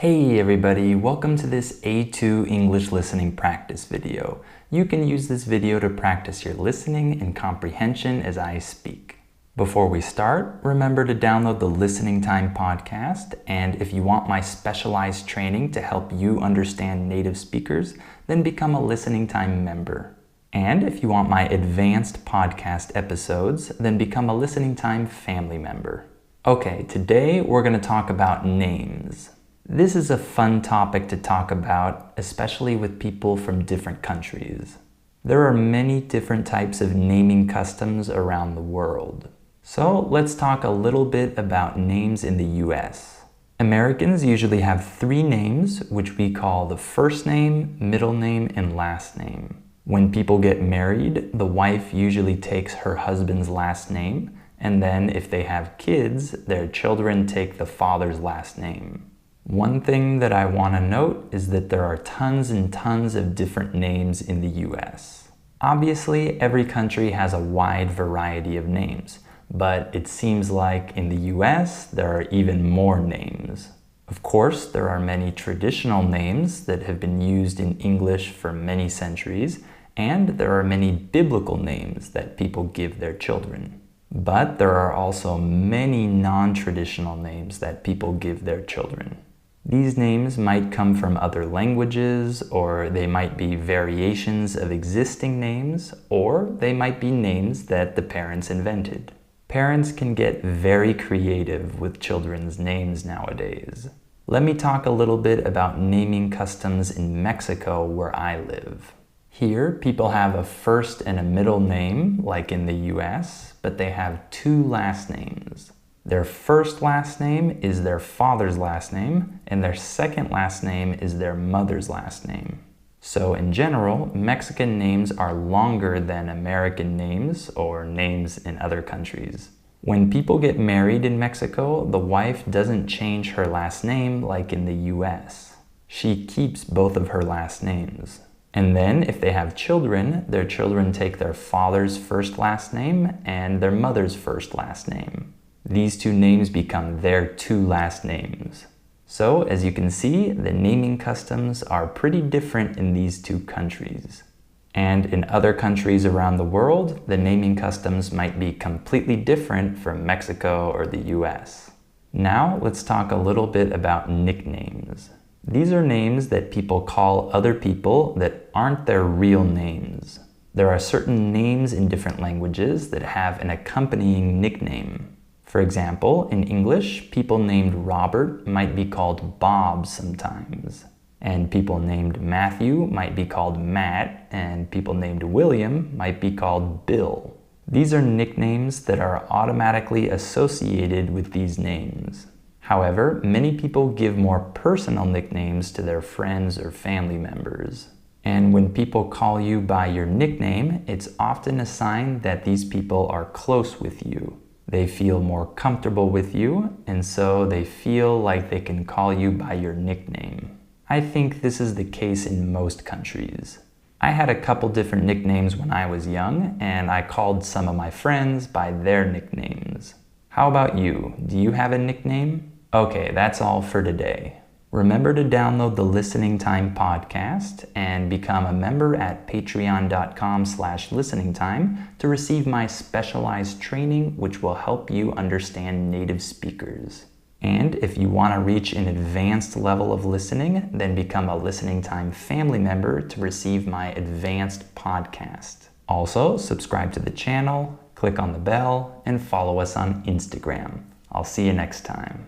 Hey everybody, welcome to this A2 English listening practice video. You can use this video to practice your listening and comprehension as I speak. Before we start, remember to download the Listening Time podcast, and if you want my specialized training to help you understand native speakers, then become a Listening Time member. And if you want my advanced podcast episodes, then become a Listening Time family member. Okay, today we're going to talk about names. This is a fun topic to talk about, especially with people from different countries. There are many different types of naming customs around the world. So let's talk a little bit about names in the US. Americans usually have 3 names, which we call the first name, middle name, and last name. When people get married, the wife usually takes her husband's last name, and then if they have kids, their children take the father's last name. One thing that I want to note is that there are tons and tons of different names in the US. Obviously, every country has a wide variety of names, but it seems like in the US there are even more names. Of course, there are many traditional names that have been used in English for many centuries, and there are many biblical names that people give their children. But there are also many non-traditional names that people give their children. These names might come from other languages, or they might be variations of existing names, or they might be names that the parents invented. Parents can get very creative with children's names nowadays. Let me talk a little bit about naming customs in Mexico, where I live. Here, people have a first and a middle name, like in the US, but they have 2 last names. Their first last name is their father's last name, and their second last name is their mother's last name. So in general, Mexican names are longer than American names or names in other countries. When people get married in Mexico, the wife doesn't change her last name like in the US. She keeps both of her last names. And then if they have children, their children take their father's first last name and their mother's first last name. These 2 names become their 2 last names. So, as you can see, the naming customs are pretty different in these 2 countries. And in other countries around the world, the naming customs might be completely different from Mexico or the US. Now, let's talk a little bit about nicknames. These are names that people call other people that aren't their real names. There are certain names in different languages that have an accompanying nickname. For example, in English, people named Robert might be called Bob sometimes. And people named Matthew might be called Matt, and people named William might be called Bill. These are nicknames that are automatically associated with these names. However, many people give more personal nicknames to their friends or family members. And when people call you by your nickname, it's often a sign that these people are close with you. They feel more comfortable with you, and so they feel like they can call you by your nickname. I think this is the case in most countries. I had a couple different nicknames when I was young, and I called some of my friends by their nicknames. How about you? Do you have a nickname? Okay, that's all for today. Remember to download the Listening Time podcast and become a member at patreon.com/listeningtime to receive my specialized training, which will help you understand native speakers. And if you want to reach an advanced level of listening, then become a Listening Time family member to receive my advanced podcast. Also, subscribe to the channel, click on the bell, and follow us on Instagram. I'll see you next time.